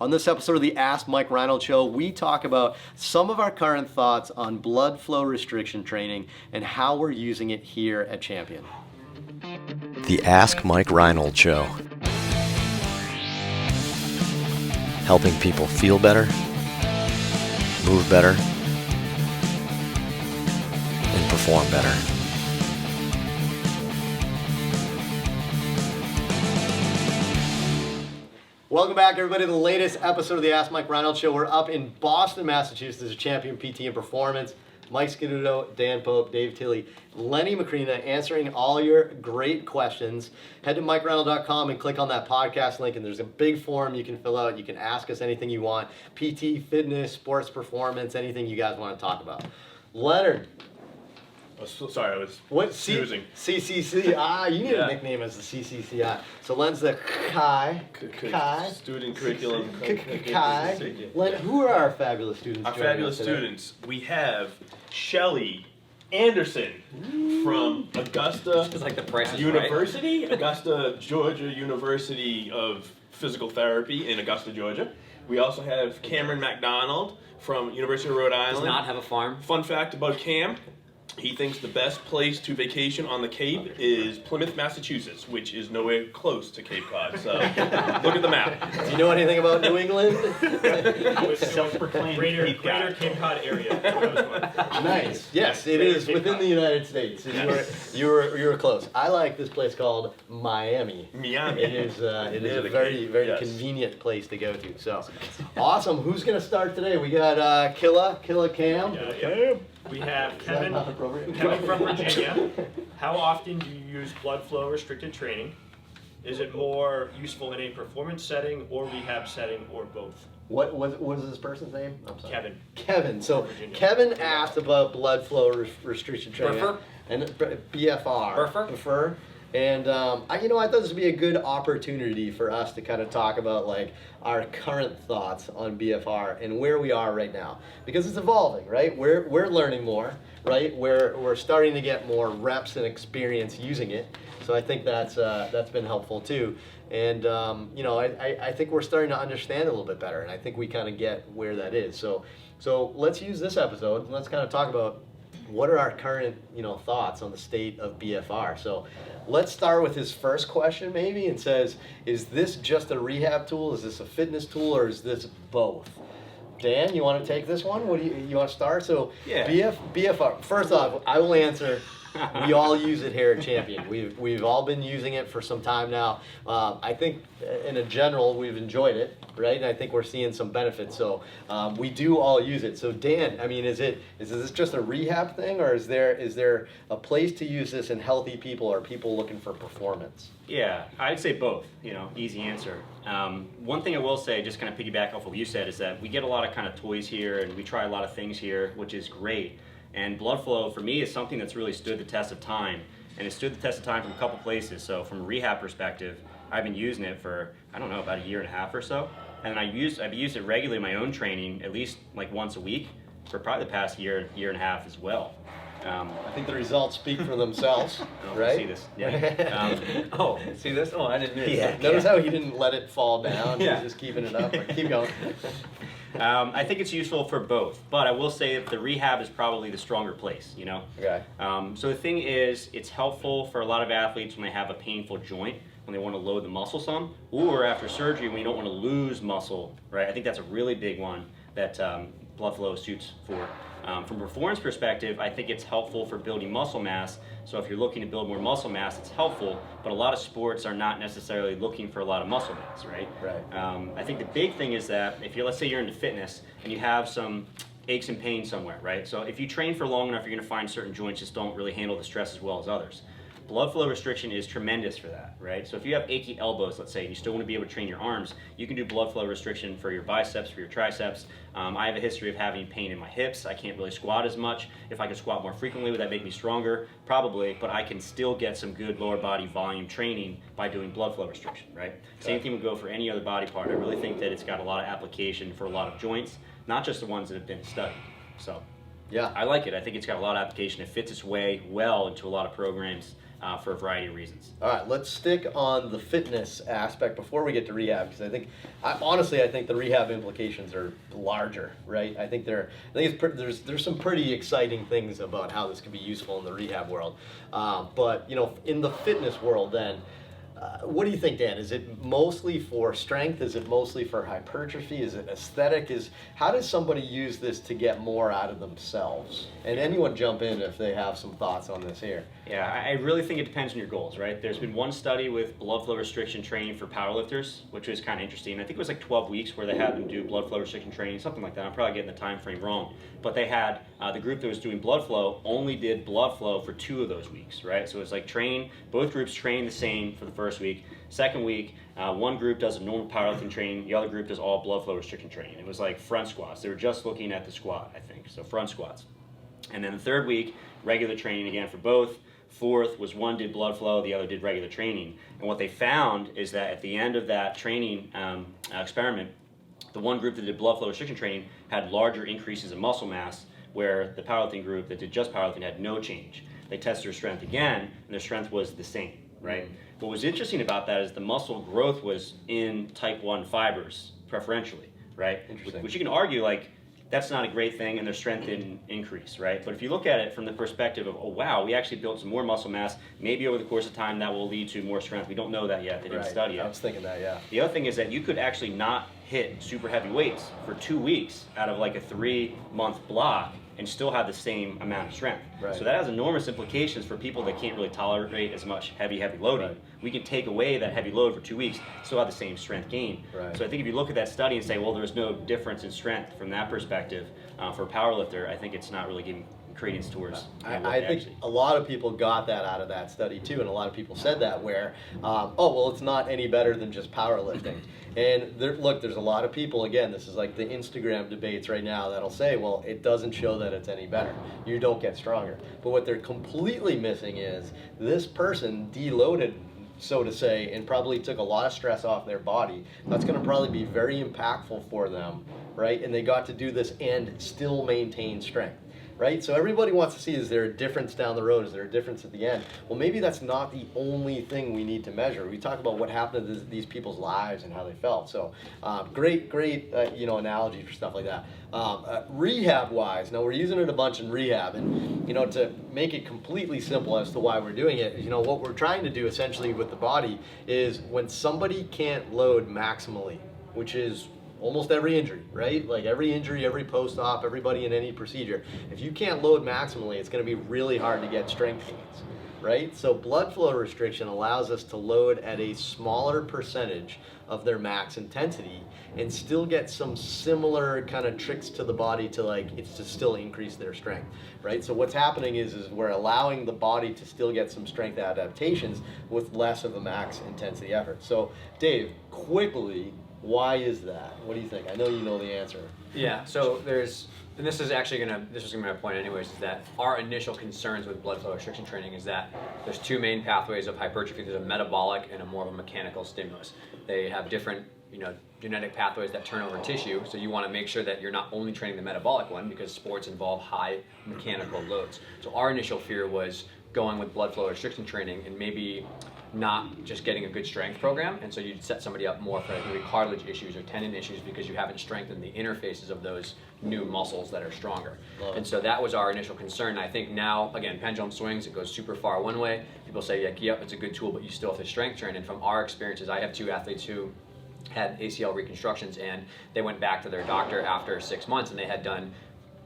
On this episode of the Ask Mike Reinold Show, we talk about some of our current thoughts on blood flow restriction training and how we're using it here at Champion. The Ask Mike Reinold Show. Helping people feel better, move better, and perform better. Welcome back, everybody, to the latest episode of the Ask Mike Reinold Show. We're up in Boston, Massachusetts as Champion PT and Performance. Mike Scaduto, Dan Pope, Dave Tilley, Lenny Macrina answering all your great questions. Head to MikeReinold.com and click on that podcast link, and there's a big form you can fill out. You can ask us anything you want. PT, fitness, sports performance, anything you guys want to talk about. Leonard. Sorry, I was snoozing. CCC. You need a nickname as the CCCI. So Len's the Kai. Student curriculum. Kai. Len, who are our fabulous students? Our fabulous students. We have Shelly Anderson from Augusta University. Right. Augusta, Georgia University of Physical Therapy in Augusta, Georgia. We also have Cameron McDonald from University of Rhode Island. Does not have a farm. Fun fact about Cam. He thinks the best place to vacation on the Cape is Plymouth, Massachusetts, which is nowhere close to Cape Cod. So look at the map. Do you know anything about New England? Self-proclaimed greater Cape Cod area. Nice. Yes, it is within the United States. You were close. I like this place called Miami. It is a very convenient place to go to. So awesome. Who's gonna start today? We got Killa Cam. We have Kevin from Virginia. How often do you use blood flow restricted training? Is it more useful in a performance setting or rehab setting or both? What was this person's name? I'm sorry. Kevin. So Kevin asked about blood flow restriction training. Prefer? And BFR. Prefer. And I thought this would be a good opportunity for us to kind of talk about like our current thoughts on BFR and where we are right now, because it's evolving, right? We're learning more, right? We're starting to get more reps and experience using it. So I think that's been helpful too. And I think we're starting to understand a little bit better, and I think we kind of get where that is. So let's use this episode and let's kind of talk about what are our current thoughts on the state of BFR. So let's start with his first question maybe, and says, is this just a rehab tool? Is this a fitness tool, or is this both? Dan, you want to take this one? What do you want to start? So yeah. BFR. First off, I will answer. We all use it here at Champion. We've all been using it for some time now. I think in a general we've enjoyed it, right? And I think we're seeing some benefits. So we do all use it. So Dan, I mean, is this just a rehab thing, or is there a place to use this in healthy people or people looking for performance? Yeah, I'd say both. Easy answer. One thing I will say, just kind of piggyback off what you said, is that we get a lot of kind of toys here and we try a lot of things here, which is great. And blood flow, for me, is something that's really stood the test of time. And it stood the test of time from a couple places. So from a rehab perspective, I've been using it for, about a year and a half or so. And I've used it regularly in my own training, at least like once a week, for probably the past year and a half as well. I think the results speak for themselves, right? See this? Yeah. See this? Oh, I didn't know. Yeah. Notice how he didn't let it fall down. Yeah. He's just keeping it up. Keep going. I think it's useful for both, but I will say that the rehab is probably the stronger place, Okay. So the thing is, it's helpful for a lot of athletes when they have a painful joint, when they want to load the muscle some, or after surgery when you don't want to lose muscle, right? I think that's a really big one that blood flow suits for. From a performance perspective, I think it's helpful for building muscle mass. So if you're looking to build more muscle mass, it's helpful, but a lot of sports are not necessarily looking for a lot of muscle mass, right? Right. I think the big thing is that let's say you're into fitness and you have some aches and pains somewhere, right? So if you train for long enough, you're gonna find certain joints just don't really handle the stress as well as others. Blood flow restriction is tremendous for that, right? So if you have achy elbows, let's say, and you still want to be able to train your arms, you can do blood flow restriction for your biceps, for your triceps. I have a history of having pain in my hips. I can't really squat as much. If I could squat more frequently, would that make me stronger? Probably, but I can still get some good lower body volume training by doing blood flow restriction, right? Okay. Same thing would go for any other body part. I really think that it's got a lot of application for a lot of joints, not just the ones that have been studied. So, yeah, I like it. I think it's got a lot of application. It fits its way well into a lot of programs. for a variety of reasons. All right, let's stick on the fitness aspect before we get to rehab, because honestly, I think the rehab implications are larger, right? I think there's some pretty exciting things about how this can be useful in the rehab world. But in the fitness world, then. What do you think, Dan? Is it mostly for strength? Is it mostly for hypertrophy? Is it aesthetic? How does somebody use this to get more out of themselves? And anyone jump in if they have some thoughts on this here. Yeah, I really think it depends on your goals, right? There's been one study with blood flow restriction training for powerlifters, which was kind of interesting. I think it was like 12 weeks where they had them do blood flow restriction training, something like that. I'm probably getting the time frame wrong. But they had the group that was doing blood flow only did blood flow for 2 of those weeks, right? So it was like both groups trained the same for the first week. Second week, one group does a normal powerlifting training, the other group does all blood flow restriction training. It was like front squats. They were just looking at the squat, I think, so front squats. And then the third week, regular training again for both. Fourth was one did blood flow, the other did regular training. And what they found is that at the end of that training experiment, the one group that did blood flow restriction training had larger increases in muscle mass, where the powerlifting group that did just powerlifting had no change. They tested their strength again, and their strength was the same, right? Mm-hmm. What was interesting about that is the muscle growth was in type 1 fibers, preferentially, right? Interesting. Which you can argue, like, that's not a great thing, and their strength didn't increase, right? But if you look at it from the perspective of, oh wow, we actually built some more muscle mass, maybe over the course of time that will lead to more strength. We don't know that yet. They didn't study it. I was thinking that, yeah. The other thing is that you could actually not hit super heavy weights for 2 weeks out of like a 3-month block and still have the same amount of strength. Right. So that has enormous implications for people that can't really tolerate as much heavy loading. Right. We can take away that heavy load for 2 weeks, still have the same strength gain. Right. So I think if you look at that study and say, well, there's no difference in strength from that perspective for a powerlifter, I think it's not really giving credence towards I think a lot of people got that out of that study too, and a lot of people said that where, oh, well, it's not any better than just powerlifting. And there's a lot of people, again, this is like the Instagram debates right now, that'll say, well, it doesn't show that it's any better. You don't get stronger. But what they're completely missing is this person deloaded, so to say, and probably took a lot of stress off their body. That's going to probably be very impactful for them, right? And they got to do this and still maintain strength. Right? So everybody wants to see, is there a difference down the road? Is there a difference at the end? Well, maybe that's not the only thing we need to measure. We talk about what happened to these people's lives and how they felt. So great analogy for stuff like that. Rehab-wise, now we're using it a bunch in rehab, and to make it completely simple as to why we're doing it, what we're trying to do essentially with the body is when somebody can't load maximally, which is almost every injury, right? Like every injury, every post-op, everybody in any procedure. If you can't load maximally, it's going to be really hard to get strength gains, right? So blood flow restriction allows us to load at a smaller percentage of their max intensity and still get some similar kind of tricks to the body to still increase their strength, right? So what's happening is we're allowing the body to still get some strength adaptations with less of a max intensity effort. So Dave, quickly, why is that? What do you think? I know you know the answer. Yeah, so and this was going to be my point anyways, is that our initial concerns with blood flow restriction training is that there's 2 main pathways of hypertrophy. There's a metabolic and a more of a mechanical stimulus. They have different, genetic pathways that turn over tissue, so you want to make sure that you're not only training the metabolic one, because sports involve high mechanical loads. So our initial fear was going with blood flow restriction training and maybe not just getting a good strength program, and so you'd set somebody up more for maybe cartilage issues or tendon issues because you haven't strengthened the interfaces of those new muscles that are stronger. And so that was our initial concern. I think now, again, pendulum swings, it goes super far one way. People say, yep, it's a good tool, but you still have to strength train. And from our experiences, I have 2 athletes who had ACL reconstructions, and they went back to their doctor after 6 months, and they had done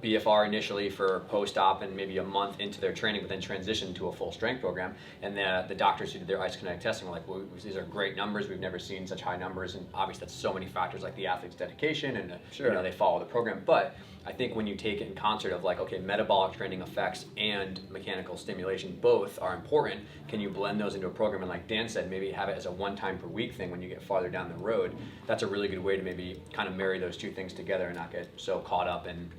BFR initially for post-op and maybe a month into their training, but then transitioned to a full strength program. And the doctors who did their isokinetic testing were like, well, these are great numbers. We've never seen such high numbers. And obviously that's so many factors like the athlete's dedication and they follow the program. But I think when you take it in concert of like, okay, metabolic training effects and mechanical stimulation, both are important. Can you blend those into a program? And like Dan said, maybe have it as a 1 time per week thing when you get farther down the road. That's a really good way to maybe kind of marry those 2 things together and not get so caught up in,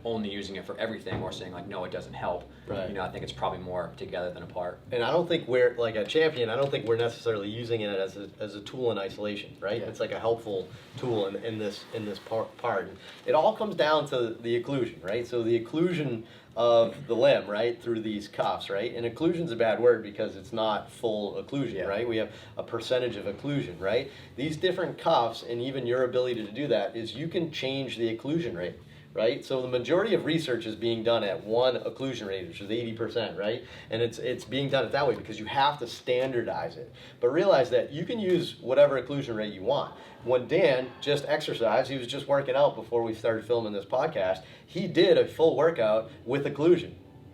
only using it for everything or saying like, no, it doesn't help. Right. You know, I think it's probably more together than apart. And I don't think we're, like a champion, I don't think we're necessarily using it as a tool in isolation, right? Yeah. It's like a helpful tool in this part. And it all comes down to the occlusion, right? So the occlusion of the limb, right, through these cuffs, right? And occlusion's a bad word because it's not full occlusion, Yeah. right? We have a percentage of occlusion, right? These different cuffs and even your ability to do that is you can change the occlusion rate. Right, so the majority of research is being done at one occlusion rate, which is 80%, right? And it's being done that way because you have to standardize it. But realize that you can use whatever occlusion rate you want. When Dan just exercised, he was just working out before we started filming this podcast. He did a full workout with occlusion.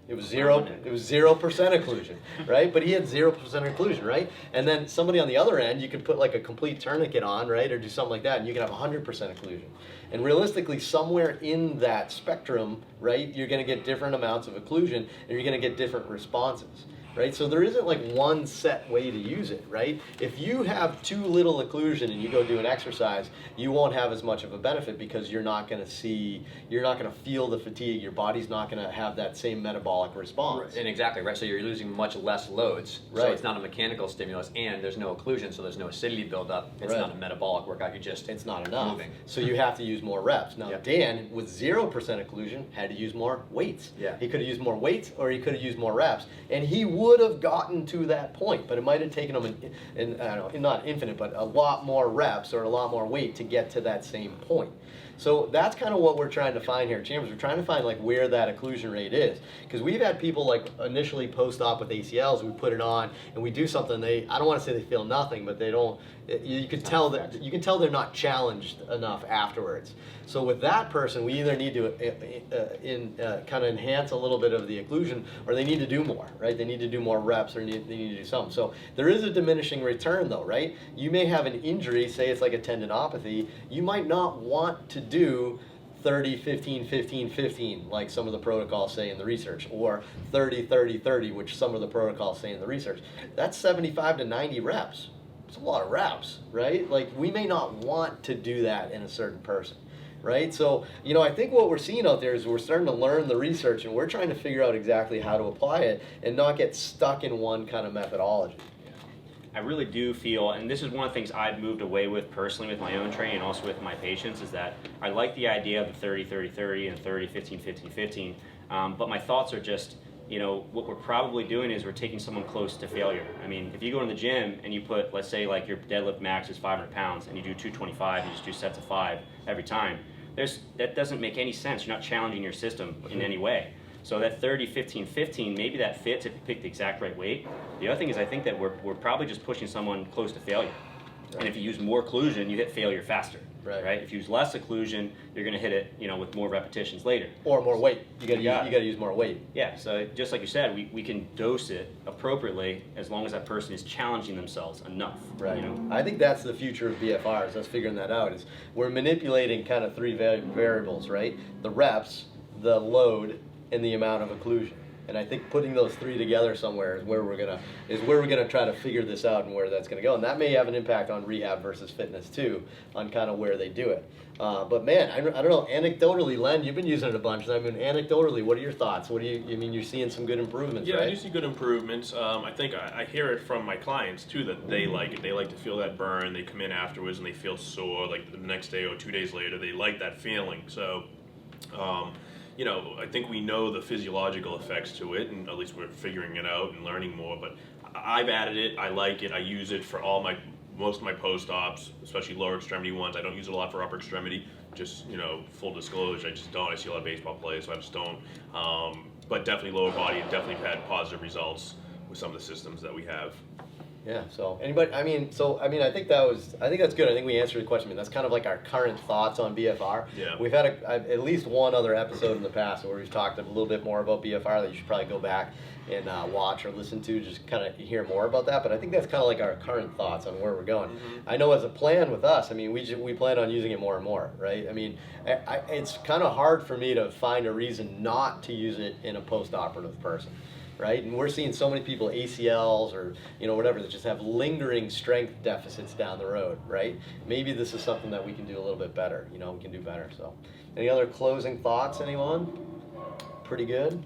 It was 0% occlusion, right? But he had 0% occlusion, right? And then somebody on the other end, you could put like a complete tourniquet on, right? Or do something like that, and you can have 100% occlusion. And realistically, somewhere in that spectrum, right, you're gonna get different amounts of occlusion, and you're gonna get different responses. Right, so there isn't like one set way to use it, right? If you have too little occlusion and you go do an exercise, you won't have as much of a benefit because you're not going to feel the fatigue. Your body's not going to have that same metabolic response. And exactly, right? So you're losing much less loads. So Right. it's not a mechanical stimulus and there's no occlusion, so there's no acidity buildup. It's Right. not a metabolic workout, It's not enough. moving. So you have to use more reps. Now, Yeah. Dan, with 0% occlusion, had to use more weights. Yeah. He could have used more weights or he could have used more reps. And he would have gotten to that point, but it might have taken him, I don't know, not infinite, but a lot more reps or a lot more weight to get to that same point. So that's kind of what we're trying to find here at Chambers. We're trying to find like where that occlusion rate is. Because we've had people like initially post-op with ACLs, we put it on and we do something, I don't want to say they feel nothing, but they don't, you can tell they're not challenged enough afterwards. So with that person, we either need to kind of enhance a little bit of the occlusion or they need to do more, right? They need to do more reps or they need to do something. So there is a diminishing return though, right? You may have an injury, say it's like a tendinopathy, you might not want to do 30, 15, 15, 15, like some of the protocols say in the research, or 30, 30, 30, which some of the protocols say in the research. That's 75 to 90 reps. It's a lot of reps, right? Like we may not want to do that in a certain person, right? So, I think what we're seeing out there is we're starting to learn the research and we're trying to figure out exactly how to apply it and not get stuck in one kind of methodology. I really do feel, and this is one of the things I've moved away with personally with my own training and also with my patients, is that I like the idea of the 30, 30, 30 and 30, 15, 15, 15, but my thoughts are just, what we're probably doing is we're taking someone close to failure. I mean, if you go in the gym and you put, let's say like your deadlift max is 500 pounds and you do 225, you just do sets of 5 every time, that doesn't make any sense. You're not challenging your system in any way. So that 30, 15, 15, maybe that fits if you pick the exact right weight. The other thing is I think that we're probably just pushing someone close to failure. Right. And if you use more occlusion, you hit failure faster. Right? If you use less occlusion, you're going to hit it, with more repetitions later. Or more weight. You got to use more weight. Yeah. So just like you said, we can dose it appropriately as long as that person is challenging themselves enough. Right. I think that's the future of BFRs. Us figuring that out is we're manipulating kind of three variables, right? The reps, the load, and the amount of occlusion. And I think putting those three together somewhere is where we're gonna try to figure this out and where that's gonna go. And that may have an impact on rehab versus fitness too, on kind of where they do it. But man, I don't know. Anecdotally, Len, you've been using it a bunch. I mean, anecdotally, what are your thoughts? You're seeing some good improvements, yeah, right? I do see good improvements. I think I hear it from my clients too that they like it. They like to feel that burn. They come in afterwards and they feel sore. Like the next day or 2 days later, they like that feeling. So. I think we know the physiological effects to it, and at least we're figuring it out and learning more. But I've added it. I like it. I use it for most of my post-ops, especially lower extremity ones. I don't use it a lot for upper extremity. Just full disclosure, I just don't. I see a lot of baseball players, so I just don't. But definitely lower body, and definitely had positive results with some of the systems that we have. Yeah. So anybody? I think that's good. I think we answered the question. I mean, that's kind of like our current thoughts on BFR. Yeah. We've had at least one other episode in the past where we've talked a little bit more about BFR that you should probably go back and watch or listen to, just kind of hear more about that. But I think that's kind of like our current thoughts on where we're going. Mm-hmm. I know as a plan with us, I mean, we plan on using it more and more, right? I mean, it's kind of hard for me to find a reason not to use it in a post-operative person. right? And we're seeing so many people ACLs or whatever that just have lingering strength deficits down the road, right? Maybe this is something that we can do a little bit better. We can do better. So, any other closing thoughts, anyone? Pretty good.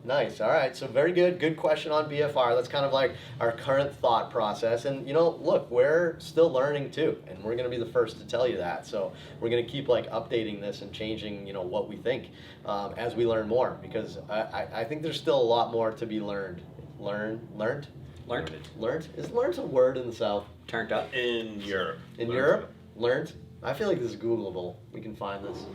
Nice. All right. So very good. Good question on BFR. That's kind of like our current thought process. And look, we're still learning too, and we're going to be the first to tell you that. So we're going to keep updating this and changing, what we think as we learn more, because I think there's still a lot more to be learned. Learned. Is learned a word in the South? Turned up. In Europe. In Europe? Learned. I feel like this is Googleable. We can find this.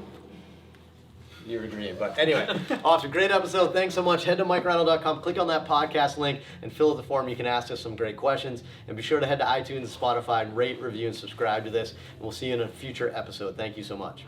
You're agreeing. But anyway, awesome. Great episode. Thanks so much. Head to MikeReinold.com, click on that podcast link, and fill out the form. You can ask us some great questions. And be sure to head to iTunes and Spotify and rate, review, and subscribe to this. And we'll see you in a future episode. Thank you so much.